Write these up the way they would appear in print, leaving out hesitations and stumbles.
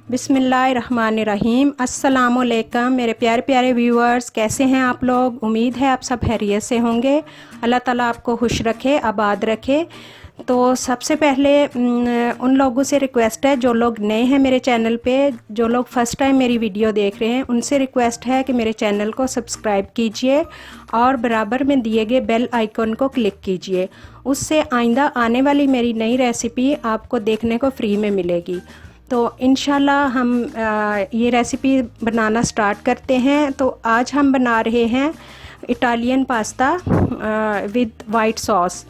बिस्मिल्लाहिर्रहमानिर्रहीम। अस्सलामुअलैकुम मेरे प्यारे प्यारे व्यूअर्स, कैसे हैं आप लोग। उम्मीद है आप सब खैरियत से होंगे। अल्लाह ताला आपको खुश रखे, आबाद रखे। तो सबसे पहले उन लोगों से रिक्वेस्ट है जो लोग नए हैं मेरे चैनल पे, जो लोग फ़र्स्ट टाइम मेरी वीडियो देख रहे हैं, उनसे रिक्वेस्ट है कि मेरे चैनल को सब्सक्राइब कीजिए और बराबर में दिए गए बेल आइकन को क्लिक कीजिए। उससे आइंदा आने वाली मेरी नई रेसिपी आपको देखने को फ्री में मिलेगी। तो इंशाल्लाह हम ये रेसिपी बनाना स्टार्ट करते हैं। तो आज हम बना रहे हैं Italian pasta with white sauce.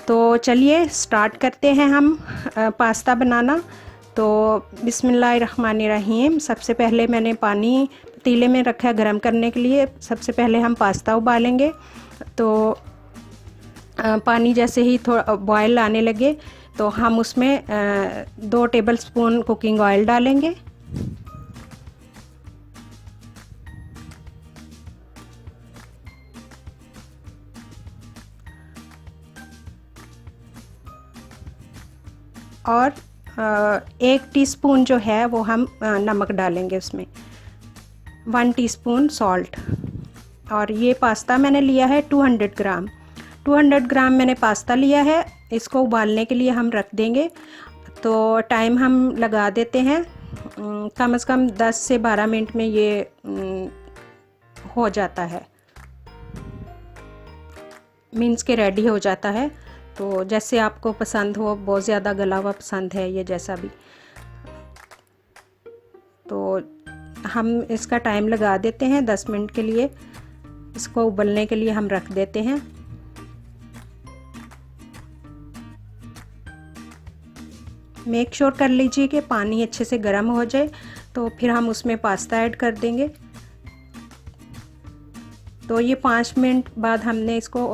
तो चलिए स्टार्ट करते हैं हम पास्ता बनाना। तो बिस्मिल्लाहिर्रहमानिर्रहीम। सबसे पहले मैंने पानी पतीले में रखा है गर्म करने के लिए। सबसे पहले हम पास्ता उबालेंगे। तो पानी जैसे ही थोड़ा बॉयल आने लगे तो हम उसमें 2 टेबलस्पून कुकिंग ऑयल डालेंगे। और 1 टीस्पून जो है वो हम नमक डालेंगे उसमें, 1 टीस्पून सॉल्ट। और ये पास्ता मैंने लिया है 200 ग्राम। 200 ग्राम मैंने पास्ता लिया है। इसको उबालने के लिए हम रख देंगे। तो टाइम हम लगा देते हैं, कम से कम 10 से 12 मिनट में ये हो जाता है, मीन्स के रेडी हो जाता है। तो जैसे आपको पसंद हो, बहुत ज़्यादा गला हुआ पसंद है, ये जैसा भी। तो हम इसका टाइम लगा देते हैं 10 मिनट के लिए। इसको उबलने के लिए हम रख देते हैं। मेक श्योर कर लीजिए कि पानी अच्छे से गर्म हो जाए, तो फिर हम उसमें पास्ता ऐड कर देंगे। तो ये 5 मिनट बाद हमने इसको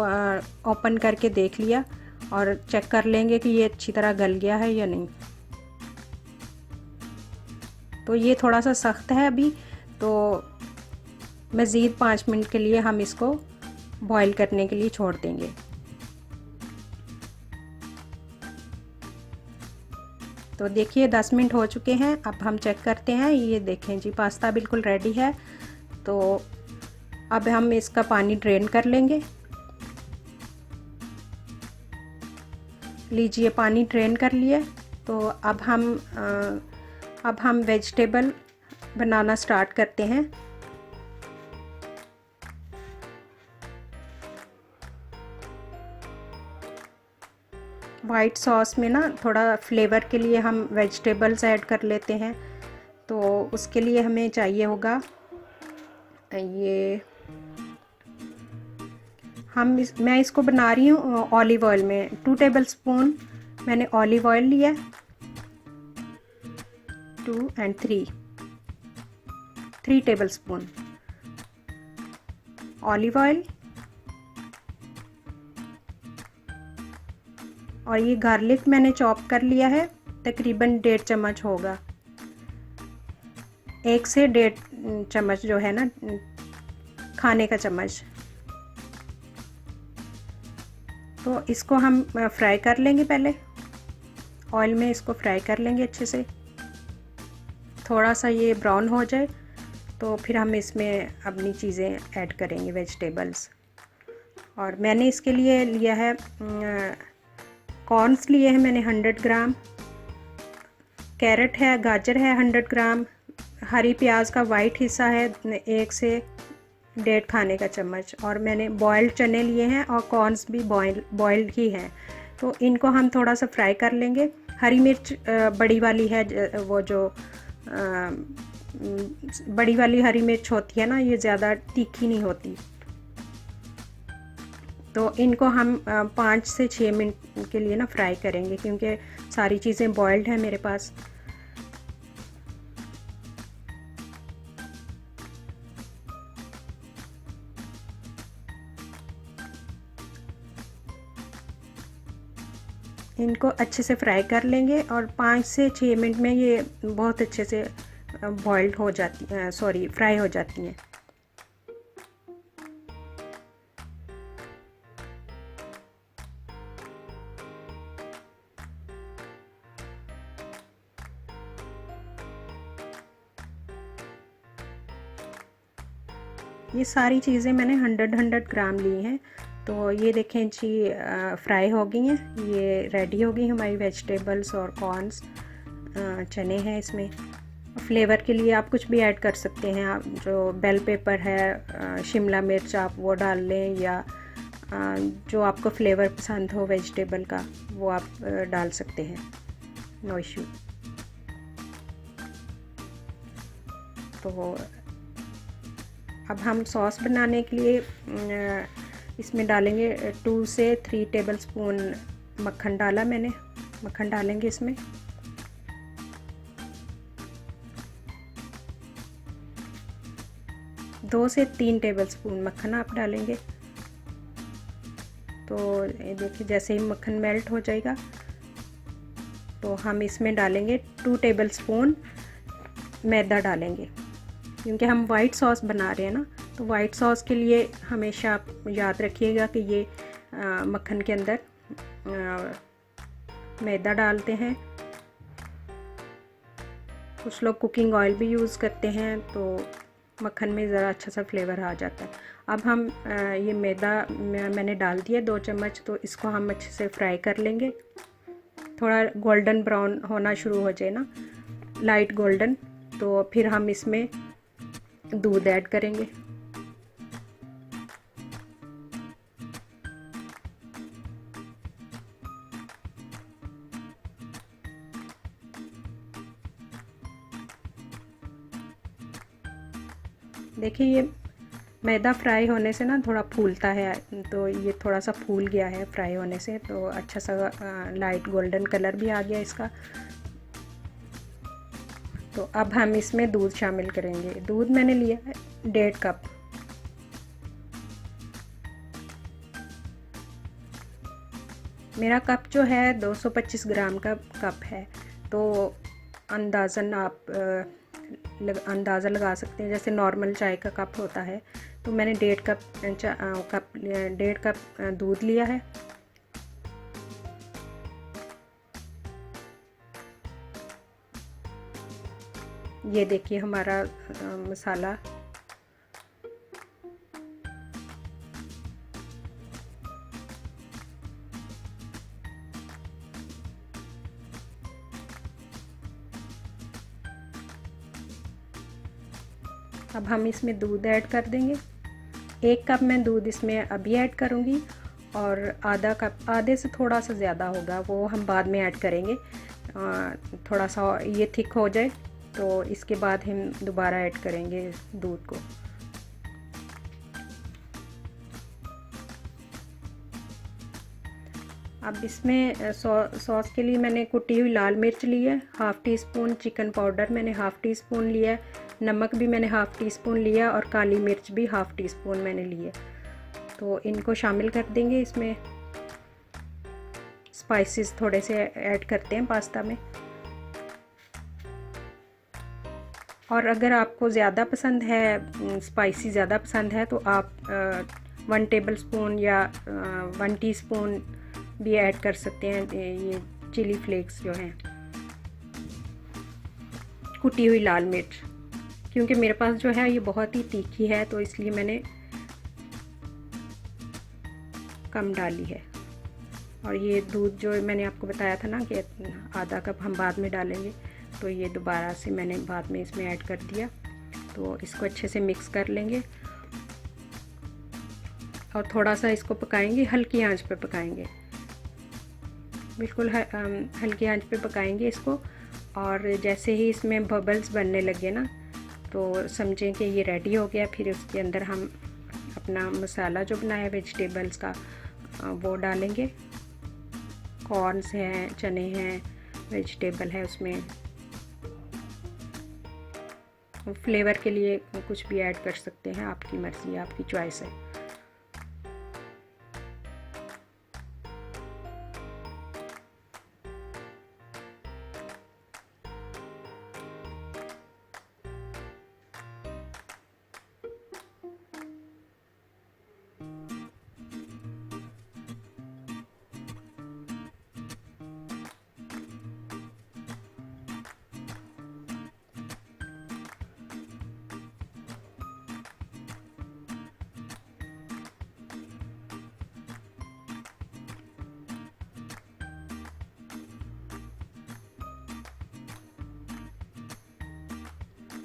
ओपन करके देख लिया और चेक कर लेंगे कि ये अच्छी तरह गल गया है या नहीं। तो ये थोड़ा सा सख्त है अभी, तो मज़ीद 5 मिनट के लिए हम इसको बॉईल करने के लिए छोड़ देंगे। तो देखिए 10 मिनट हो चुके हैं। अब हम चेक करते हैं। ये देखें जी, पास्ता बिल्कुल रेडी है। तो अब हम इसका पानी ड्रेन कर लेंगे। लीजिए, पानी ड्रेन कर लिया। तो अब हम वेजिटेबल बनाना स्टार्ट करते हैं। वाइट सॉस में ना थोड़ा फ्लेवर के लिए हम वेजिटेबल्स ऐड कर लेते हैं। तो उसके लिए हमें चाहिए होगा ये, मैं इसको बना रही हूँ ऑलिव ऑयल में। 2 टेबलस्पून मैंने ऑलिव ऑयल लिया, 2 and 3 टेबलस्पून ऑलिव ऑयल। और ये गार्लिक मैंने चॉप कर लिया है, तकरीबन 1.5 चम्मच होगा। 1 से 1.5 चम्मच जो है ना, खाने का चम्मच। तो इसको हम फ्राई कर लेंगे। पहले ऑयल में इसको फ्राई कर लेंगे अच्छे से। थोड़ा सा ये ब्राउन हो जाए तो फिर हम इसमें अपनी चीज़ें ऐड करेंगे, वेजिटेबल्स। और मैंने इसके लिए लिया है कॉर्न्स लिए हैं मैंने 100 ग्राम, कैरेट है, गाजर है 100 ग्राम, हरी प्याज का वाइट हिस्सा है 1 से 1.5 खाने का चम्मच। और मैंने बॉइल्ड चने लिए हैं और कॉर्न्स भी बॉइल्ड ही हैं। तो इनको हम थोड़ा सा फ्राई कर लेंगे। हरी मिर्च बड़ी वाली है, वो जो बड़ी वाली हरी मिर्च होती है ना, ये ज़्यादा तीखी नहीं होती। तो इनको हम 5 से 6 मिनट के लिए ना फ्राई करेंगे, क्योंकि सारी चीज़ें बॉइल्ड हैं मेरे पास। इनको अच्छे से फ्राई कर लेंगे और 5 से 6 मिनट में ये बहुत अच्छे से बॉइल्ड हो जाती फ्राई हो जाती हैं। ये सारी चीज़ें मैंने 100 ग्राम ली हैं। तो ये देखें जी, फ्राई हो गई हैं, ये रेडी हो गई हमारी वेजिटेबल्स और कॉर्न्स, चने हैं इसमें। फ्लेवर के लिए आप कुछ भी ऐड कर सकते हैं। आप जो बेल पेपर है, शिमला मिर्च आप वो डाल लें, या जो आपको फ्लेवर पसंद हो वेजिटेबल का वो आप डाल सकते हैं, नो इशू। तो अब हम सॉस बनाने के लिए इसमें डालेंगे 2 से 3 टेबल स्पून मक्खन डाला मैंने। मक्खन डालेंगे इसमें। दो से 3 टेबल स्पून मक्खन आप डालेंगे। तो ये देखिए, जैसे ही मक्खन मेल्ट हो जाएगा तो हम इसमें डालेंगे 2 टेबल स्पून मैदा डालेंगे, क्योंकि हम वाइट सॉस बना रहे हैं ना। तो वाइट सॉस के लिए हमेशा आप याद रखिएगा कि ये मक्खन के अंदर मैदा डालते हैं। कुछ लोग कुकिंग ऑयल भी यूज़ करते हैं, तो मक्खन में ज़रा अच्छा सा फ्लेवर आ जाता है। अब हम ये मैदा मैंने डाल दिया 2 चम्मच, तो इसको हम अच्छे से फ्राई कर लेंगे। थोड़ा गोल्डन ब्राउन होना शुरू हो जाए ना, लाइट गोल्डन, तो फिर हम इसमें दूध ऐड करेंगे। देखिए, ये मैदा फ्राई होने से ना थोड़ा फूलता है, तो ये थोड़ा सा फूल गया है फ्राई होने से, तो अच्छा सा लाइट गोल्डन कलर भी आ गया इसका। तो अब हम इसमें दूध शामिल करेंगे। दूध मैंने लिया है 1.5 कप। मेरा कप जो है 225 ग्राम का कप है, तो अंदाज़न आप अंदाज़ा लगा सकते हैं। जैसे नॉर्मल चाय का कप होता है, तो मैंने 1.5 कप दूध लिया है। ये देखिए हमारा मसाला। अब हम इसमें दूध ऐड कर देंगे। 1 कप मैं दूध इसमें अभी ऐड करूँगी, और आधा कप, आधे से थोड़ा सा ज़्यादा होगा, वो हम बाद में ऐड करेंगे। थोड़ा सा ये थिक हो जाए तो इसके बाद हम दोबारा ऐड करेंगे दूध को। अब इसमें सॉस के लिए मैंने कुटी हुई लाल मिर्च ली है, ½ टी स्पून चिकन पाउडर मैंने ½ टी स्पून लिया है, नमक भी मैंने ½ टी स्पून लिया, और काली मिर्च भी ½ टी स्पून मैंने ली है। तो इनको शामिल कर देंगे इसमें। स्पाइसेस थोड़े से ऐड करते हैं पास्ता में। और अगर आपको ज़्यादा पसंद है, स्पाइसी ज़्यादा पसंद है, तो आप 1 टेबल स्पून या 1 टीस्पून भी ऐड कर सकते हैं। ये चिली फ्लेक्स जो हैं, कुटी हुई लाल मिर्च, क्योंकि मेरे पास जो है ये बहुत ही तीखी है, तो इसलिए मैंने कम डाली है। और ये दूध जो मैंने आपको बताया था ना कि आधा कप हम बाद में डालेंगे, तो ये दोबारा से मैंने बाद में इसमें ऐड कर दिया। तो इसको अच्छे से मिक्स कर लेंगे और थोड़ा सा इसको पकाएंगे, हल्की आंच पे पकाएंगे, बिल्कुल हल्की आंच पे पकाएंगे इसको। और जैसे ही इसमें बबल्स बनने लगे ना, तो समझें कि ये रेडी हो गया। फिर उसके अंदर हम अपना मसाला जो बनाया वेजिटेबल्स का वो डालेंगे। कॉर्न्स हैं, चने हैं, वेजिटेबल है उसमें। फ्लेवर के लिए कुछ भी ऐड कर सकते हैं, आपकी मर्ज़ी, आपकी चॉइस है।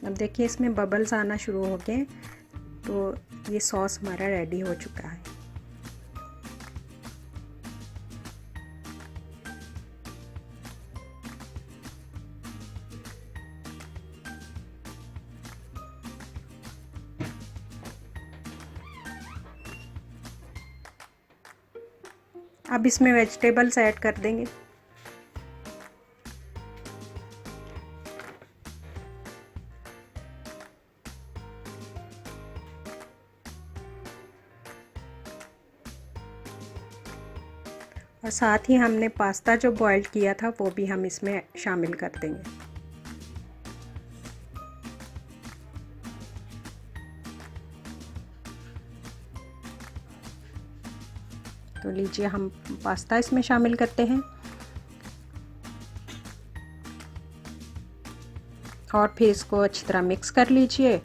अब देखिए इसमें बबल्स आना शुरू हो गए, तो ये सॉस हमारा रेडी हो चुका है। अब इसमें वेजिटेबल्स ऐड कर देंगे। और साथ ही हमने पास्ता जो बॉइल्ड किया था वो भी हम इसमें शामिल कर देंगे। तो लीजिए हम पास्ता इसमें शामिल करते हैं और फिर इसको अच्छी तरह मिक्स कर लीजिए।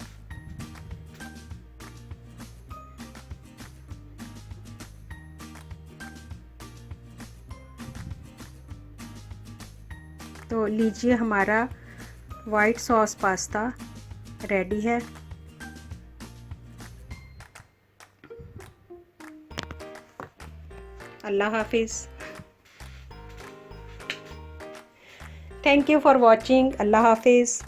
तो लीजिए हमारा वाइट सॉस पास्ता रेडी है। अल्लाह हाफिज़। Thank you for watching. अल्लाह हाफिज़।